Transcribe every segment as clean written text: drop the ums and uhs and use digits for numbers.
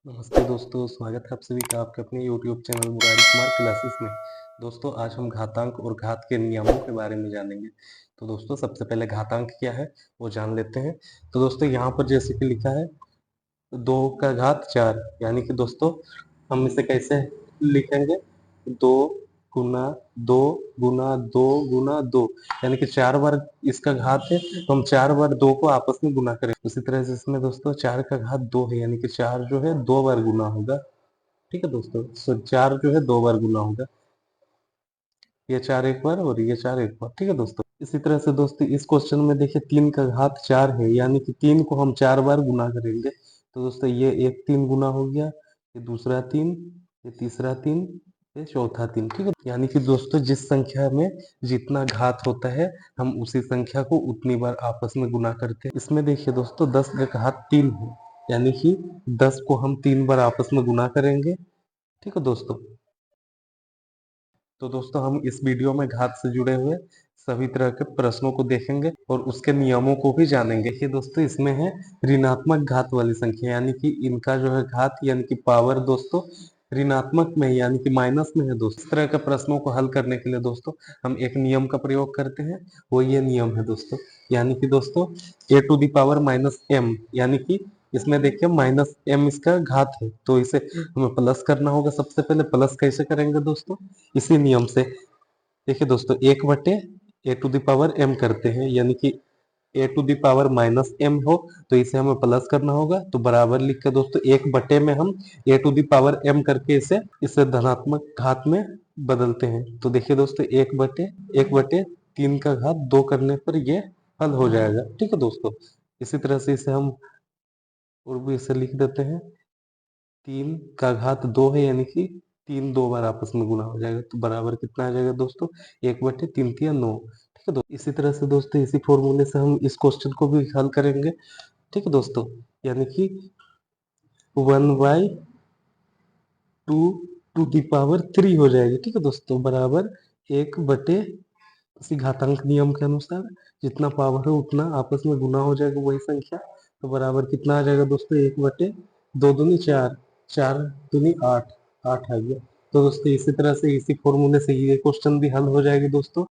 नमस्ते दोस्तों, स्वागत है आप सभी का आपके अपने YouTube channel Murari Kumar classes में। दोस्तों आज हम घातांक और घात के नियमों के बारे में जानेंगे। तो दोस्तों सबसे पहले घातांक क्या है वो जान लेते हैं। तो दोस्तों यहाँ पर जैसे कि लिखा है 2 का घात 4, यानी कि दोस्तों हम इसे कैसे लिखेंगे 2 गुना 2 गुना 2 गुना 2, यानी कि 4 बार इसका घात है तो हम 4 बार 2 को आपस में गुना करें। उसी तरह से इसमें दोस्तों 4 का घात 2 है, यानी कि 4 जो है 2 बार गुना होगा। ठीक है दोस्तों, सो 4 जो है 2 बार गुना होगा। ये 4 एक बार और ये 4 एक बार। ठीक है दोस्तों, इसी तरह से दोस्तों इस क्वेश्चन में देखिए 3 का घात 4 है, यानी कि 3 को हम 4 बार गुना करेंगे। तो दोस्तों ये एक 3 गुना हो गया, ये दूसरा 3, ये तीसरा 3, ये चौथा 3। ठीक है, यानी कि दोस्तों जिस संख्या में जितना घात होता है हम उसी संख्या को उतनी बार आपस में गुना करते हैं। इसमें देखिए दोस्तों 10 का घात 3 है, यानी कि 10 को हम 3 बार आपस में गुना करेंगे। ठीक है दोस्तों, तो दोस्तों हम इस वीडियो में घात से जुड़े हुए सभी तरह के प्रश्नों को देखेंगे और उसके नियमों को भी जानेंगे। ये दोस्तों इसमें है ऋणात्मक घात वाली संख्या, यानी कि इनका जो है घात यानी कि पावर दोस्तों ऋणात्मक में है, यानी कि माइनस में है। दोस्तों इस तरह के प्रश्नों को हल करने के लिए दोस्तों हम एक नियम का प्रयोग करते हैं, वो ये नियम है दोस्तों, यानी कि दोस्तों A to the power minus M, यानी कि इसमें देखिए माइनस एम इसका घात है तो इसे हमें प्लस करना होगा। सबसे पहले प्लस कैसे करेंगे दोस्तों, इसी नियम से। देखिए दोस्तों 1 बटे A to the power M करते हैं, यानी कि A to the power minus M हो तो इसे हमें प्लस करना होगा। तो बराबर लिख के दोस्तों 1 बटे में हम ए टू द पावर एम करके इसे धनात्मक घात में बदलते हैं। तो देखिए दोस्तों 1 बटे 3 का घात 2 करने पर ये हल हो जाएगा। ठीक है दोस्तों, इसी तरह से इसे हम और भी इसे लिख देते हैं 3 का घात 2 है, यानी कि 3 2 बार आपस में गुना हो जाएगा। तो बराबर कितना आ जाएगा दोस्तों 1/3 तिया 9। ठीक है दोस्तों, इसी तरह से दोस्तों इसी फॉर्मूले से हम इस क्वेश्चन को भी हल करेंगे। ठीक है दोस्तों, यानी कि 1/2 टू दी पावर 3 हो जाएगी। ठीक है दोस्तों, बराबर 1 बटे इसी घातांक नियम के अनुसार जितना पावर है उतना आपस में गुना हो जाएगा वही संख्या। तो बराबर कितना आ जाएगा दोस्तों 1/2 दूनी 4, 4 दूनी 8, 8 आ गया। तो दोस्तों इसी तरह से इसी फॉर्मूले से ये क्वेश्चन भी हल हो जाएगी दोस्तों,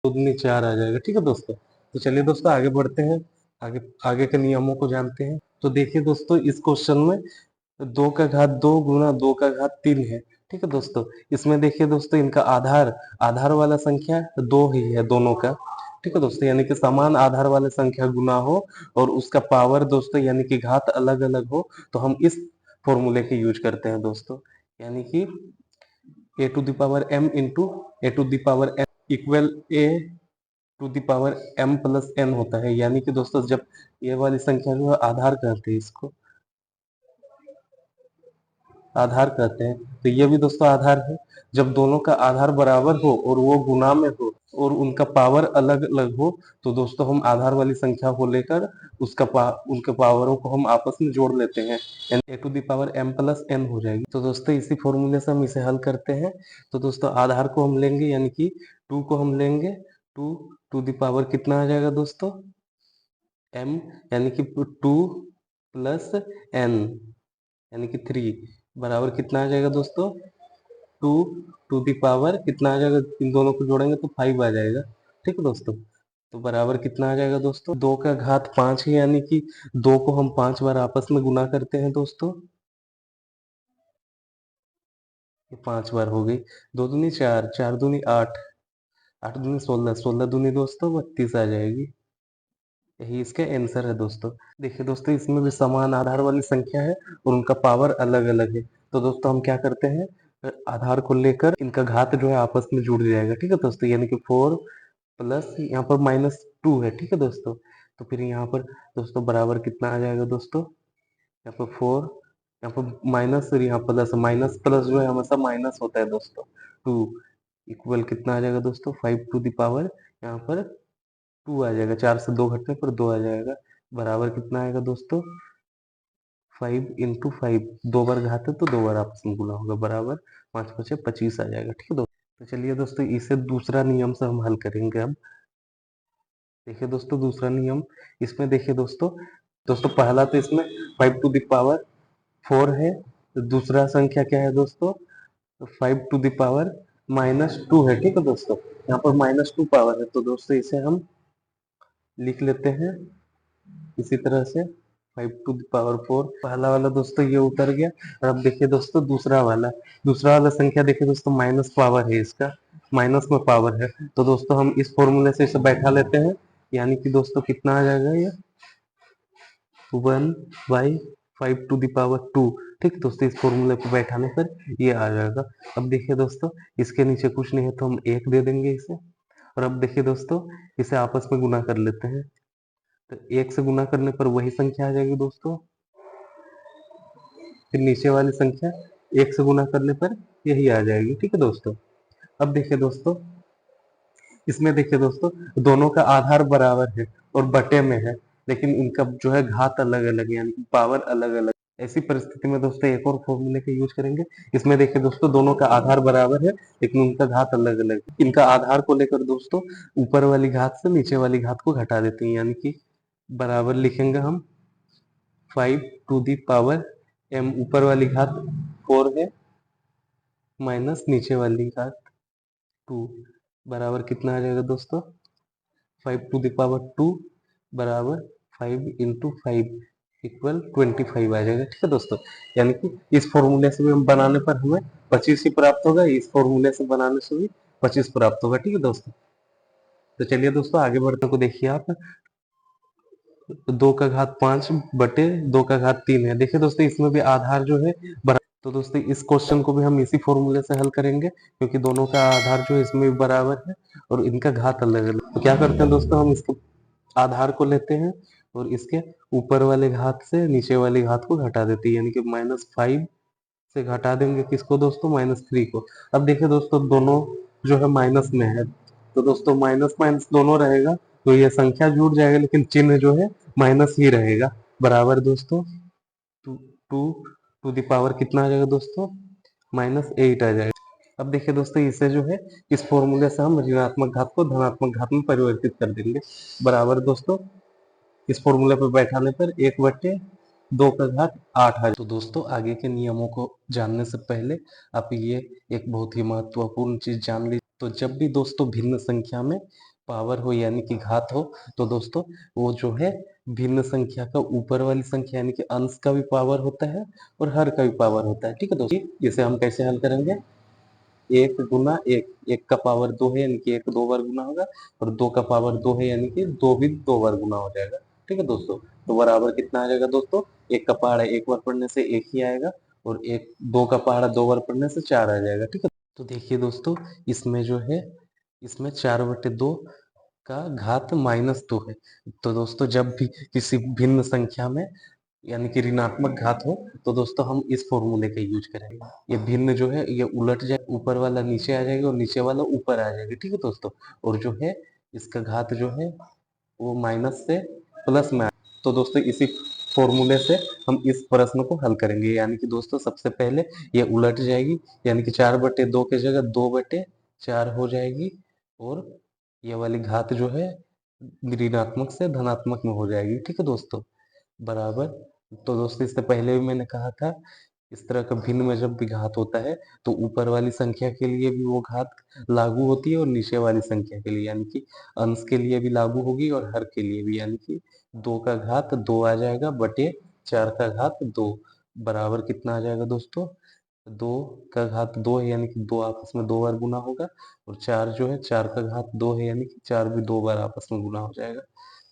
2 दूनी 4 आ जाएगा। ठीक है दोस्तों, तो चलिए दोस्तों आगे बढ़ते हैं, आगे आगे के नियमों को जानते हैं। तो देखिए दोस्तों इस क्वेश्चन में 2 का घात 2 गुना 2 का घात 3 है। ठीक है दोस्तों, इसमें देखिए दोस्तों इनका आधार आधार वाला संख्या 2 ही है दोनों का। ठीक है दोस्तों, यानी कि समान आधार वाले संख्या गुना हो और उसका पावर दोस्तों यानी कि घात अलग अलग हो तो हम इस फॉर्मूले के यूज करते हैं दोस्तों, यानी कि A to the power M into A to the power N equal A to the power M plus N होता है। यानी कि दोस्तों जब ये वाली संख्या जो है आधार कहते हैं, इसको आधार कहते हैं, तो ये भी दोस्तों आधार है। जब दोनों का आधार बराबर हो और वो गुना में हो और उनका पावर अलग अलग हो तो दोस्तों हम आधार वाली संख्या को लेकर उनके पावरों को हम आपस में जोड़ लेते हैं, यानी A to the power M plus N हो जाएगी। तो दोस्तों इसी फॉर्मूले से हम इसे हल करते हैं। तो दोस्तों आधार को हम लेंगे, यानी कि 2 को हम लेंगे, 2 टू द पावर कितना आ जाएगा दोस्तों एम, यानी कि 2 प्लस एन यानी कि 3 बराबर कितना आ जाएगा दोस्तों 2 टू दी पावर कितना आ जाएगा, इन दोनों को जोड़ेंगे तो 5 आ जाएगा। ठीक है दोस्तों, तो बराबर कितना आ जाएगा दोस्तों 2 का घात 5 है, यानी कि 2 को हम 5 बार आपस में गुना करते हैं दोस्तों, ये 5 बार हो गई। 2 दूनी 4, 4 दूनी 8, 8 दूनी 16, 16 दूनी दोस्तों 32 आ जाएगी। यही इसका आंसर है दोस्तों। देखिए दोस्तों इसमें भी समान आधार वाली संख्या है और उनका पावर अलग अलग है। तो दोस्तों हम क्या करते हैं आधार को लेकर इनका घात जो है आपस में जुड़ जाएगा। ठीक है दोस्तों, यानी कि 4 प्लस यहाँ पर -2 है। ठीक है दोस्तों, तो फिर यहाँ पर दोस्तों बराबर कितना आ जाएगा दोस्तों, यहाँ पर 4, यहाँ पर माइनस और यहाँ प्लस, माइनस प्लस जो है हमेशा माइनस होता है दोस्तों। 2 इक्वल कितना आ जाएगा दोस्तों 5 टू द पावर यहाँ पर 2 आ जाएगा, 4 से 2 घटने पर 2 आ जाएगा। बराबर कितना आएगा दोस्तों 5 इंटू 5, 2 बार घात है तो 2 बार आपस में गुना होगा, बराबर 5 पचे 25 आ जाएगा। ठीक है दोस्तों, तो चलिए दोस्तों इसे दूसरा नियम से हम हल करेंगे। अब देखिए दोस्तों दूसरा नियम, इसमें देखिए दोस्तों दोस्तों पहला तो इसमें 5 टू द पावर 4 है, तो दूसरा संख्या क्या है दोस्तों, 5 टू द पावर -2 है। ठीक है दोस्तों, यहाँ पर -2 पावर है, तो दोस्तों इसे हम लिख लेते हैं इसी तरह से 5 टू द पावर 4। पहला वाला दोस्तों ये उतर गया। और अब देखिए दोस्तों दूसरा वाला संख्या देखिए दोस्तों, माइनस पावर है इसका, माइनस में पावर है, तो दोस्तों हम इस फॉर्मूले से इसे बैठा लेते हैं, यानी कि दोस्तों कितना आ जाएगा ये 1/5 टू द पावर 2। ठीक है दोस्तों, इस फॉर्मूले पे बैठाने पर ये आ जाएगा। अब देखिए दोस्तों इसके नीचे कुछ नहीं है, तो हम 1 दे देंगे इसे। और अब देखिए दोस्तों इसे आपस में गुना कर लेते हैं, तो 1 से गुना करने पर वही संख्या आ जाएगी दोस्तों, फिर नीचे वाली संख्या 1 से गुना करने पर यही आ जाएगी। ठीक है दोस्तों, अब देखिए दोस्तों इसमें देखिए दोस्तों दोनों का आधार बराबर है और बटे में है, लेकिन इनका जो है घात अलग अलग है, यानी कि पावर अलग अलग। ऐसी परिस्थिति में दोस्तों एक और फॉर्मूले का यूज करेंगे। इसमें देखिए दोस्तों दोनों का आधार बराबर है, लेकिन उनका घात अलग अलग है। इनका आधार को लेकर दोस्तों ऊपर वाली घात से नीचे वाली घात को घटा देते हैं, यानी कि बराबर लिखेंगे हम 5 टू द पावर m, ऊपर वाली घात 4 है माइनस नीचे वाली घात 2, बराबर कितना आ जाएगा दोस्तों 5 टू द पावर 2 बराबर 5 × 5 इक्वल 25 आ जाएगा। ठीक है दोस्तों, यानी कि इस फॉर्मूले से भी हम बनाने पर हमें 25 ही प्राप्त होगा, इस फॉर्मूले से बनाने से भी 25 प्राप्त होगा। ठीक है दोस्तों, तो चलिए दोस्तों आगे बढ़ते को देखिए आप, 2 का घात 5 बटे 2 का घात 3 है। देखिए दोस्तों इसमें भी आधार जो है बराबर, तो दोस्तों इस क्वेश्चन को भी हम इसी फॉर्मूले से हल करेंगे, क्योंकि दोनों का आधार जो है इसमें भी बराबर है और इनका घात अलग अलग। तो क्या करते हैं दोस्तों, हम इसके आधार को लेते हैं और इसके ऊपर वाले घात से नीचे वाली घात को घटा देते हैं, यानी कि -5 से घटा देंगे किसको दोस्तों, -3 को। अब देखिए दोस्तों दोनों जो है माइनस में है, तो दोस्तों माइनस माइनस दोनों रहेगा, तो ये संख्या जुड़ जाएगा, लेकिन चिन्ह जो है माइनस ही रहेगा। बराबर दोस्तों two two to the power कितना आ जाएगा दोस्तों, -8 आ जाएगा। अब देखिए दोस्तों इसे जो है इस फॉर्मूले से हम ऋणात्मक घात को धनात्मक घात में परिवर्तित कर देंगे। बराबर दोस्तों इस फॉर्मूले पर बैठाने पर 1/2 का घात 8 आ। तो दोस्तों आगे के नियमों को जानने से पहले आप ये एक बहुत ही महत्वपूर्ण चीज जान लीजिए। तो जब भी दोस्तों भिन्न संख्या में पावर हो यानी कि घात हो, तो दोस्तों वो जो है भिन्न संख्या का ऊपर वाली संख्या यानी कि अंश का भी पावर होता है और हर का भी पावर होता है। ठीक है दोस्तों, इसे हम कैसे हल करेंगे, 1 × 1, 1 का पावर 2 है यानी कि 1 2 बार गुना होगा, और 2 का पावर 2 है यानी कि 2 भी 2 बार गुना हो जाएगा। ठीक है दोस्तों, तो बराबर कितना आ जाएगा दोस्तों, 1 का पहाड़ा 1 बार पढ़ने से 1 ही आएगा, और 2 का पहाड़ा 2 बार पढ़ने से 4 आ जाएगा। ठीक है, तो देखिए दोस्तों इसमें जो है इसमें 4/2 का घात -2 है। तो दोस्तों जब भी किसी भिन्न संख्या में यानी कि ऋणात्मक घात हो, तो दोस्तों हम इस फॉर्मूले का यूज करेंगे। ये भिन्न जो है ये उलट जाए, ऊपर वाला नीचे आ जाएगा और नीचे वाला ऊपर आ जाएगा। ठीक है दोस्तों, और जो है इसका घात जो है वो माइनस से प्लस में तो दोस्तों इसी फॉर्मूले से हम इस प्रश्न को हल करेंगे, यानी कि दोस्तों सबसे पहले ये उलट जाएगी, यानी कि 4/2 की जगह 2/4 हो जाएगी, और ये वाली घात जो है ऋणात्मक से धनात्मक में हो जाएगी। ठीक है दोस्तों, बराबर। तो दोस्तों इससे पहले भी मैंने कहा था, इस तरह का भिन्न में जब भी घात होता है तो ऊपर वाली संख्या के लिए भी वो घात लागू होती है और नीचे वाली संख्या के लिए यानी कि अंश के लिए भी लागू होगी और हर के लिए भी, यानी कि 2 का घात 2 आ जाएगा बटे 4 का घात 2, बराबर कितना आ जाएगा दोस्तों, 2 का घात 2 है यानी कि 2 आपस में 2 बार गुना होगा, और 4 जो है 4 का घात 2 है यानी कि 4 भी 2 बार आपस में गुना हो जाएगा।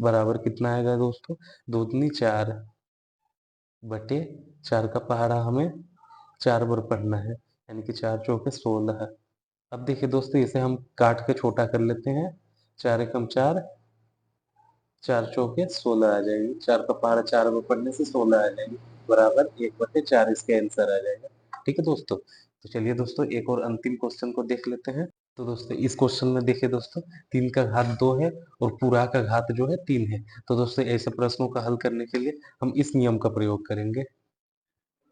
बराबर कितना आएगा दोस्तों, 2 दूनी 4 बटे 4 का पहाड़ा हमें 4 बार पढ़ना है, यानी कि 4 चौके 16। अब देखिए दोस्तों इसे हम काट के छोटा कर लेते हैं, 4 एकम 4, 4 चौके 16 आ जाएगी, 4 का पहाड़ा 4 बार पढ़ने से 16 आ जाएगी, बराबर 1/4 इसका आंसर आ जाएगा। ठीक है दोस्तों, तो चलिए दोस्तों एक और अंतिम क्वेश्चन को देख लेते हैं। तो दोस्तों इस क्वेश्चन में देखिए दोस्तों 3 का घात 2 है और पूरा का घात जो है 3 है। तो दोस्तों ऐसे प्रश्नों का हल करने के लिए हम इस नियम का प्रयोग करेंगे।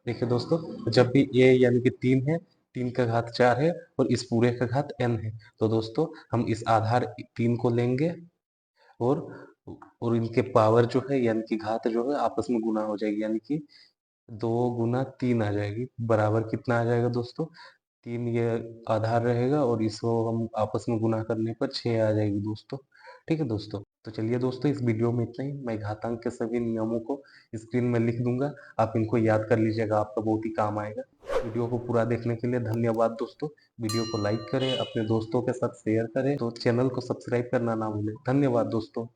देखिए दोस्तों जब भी a यानी कि 3 है, 3 का घात 4 है और इस पूरे का घात n है, तो दोस्तों हम इस आधार 3 को लेंगे और और इनके पावर जो है यानी कि घात जो है आपस में गुना हो जाएगी, यानी कि 2 गुना 3 आ जाएगी, बराबर कितना आ जाएगा दोस्तों? 3 ये आधार रहेगा और इसको हम आपस में गुना करने पर 6 आ जाएगी दोस्तों। ठीक है दोस्तों? तो चलिए दोस्तों, इस वीडियो में इतना ही। मैं घातांक के सभी नियमों को स्क्रीन में लिख दूँगा, आप इनको याद कर लीजिएगा, आपका बहुत ही काम आएगा। वीडियो को पूरा देखने के लिए धन्यवाद दोस्तों। वीडियो को लाइक करें, अपने दोस्तों के साथ शेयर करें, तो चैनल को सब्सक्राइब करना ना भूलें। धन्यवाद दोस्तों।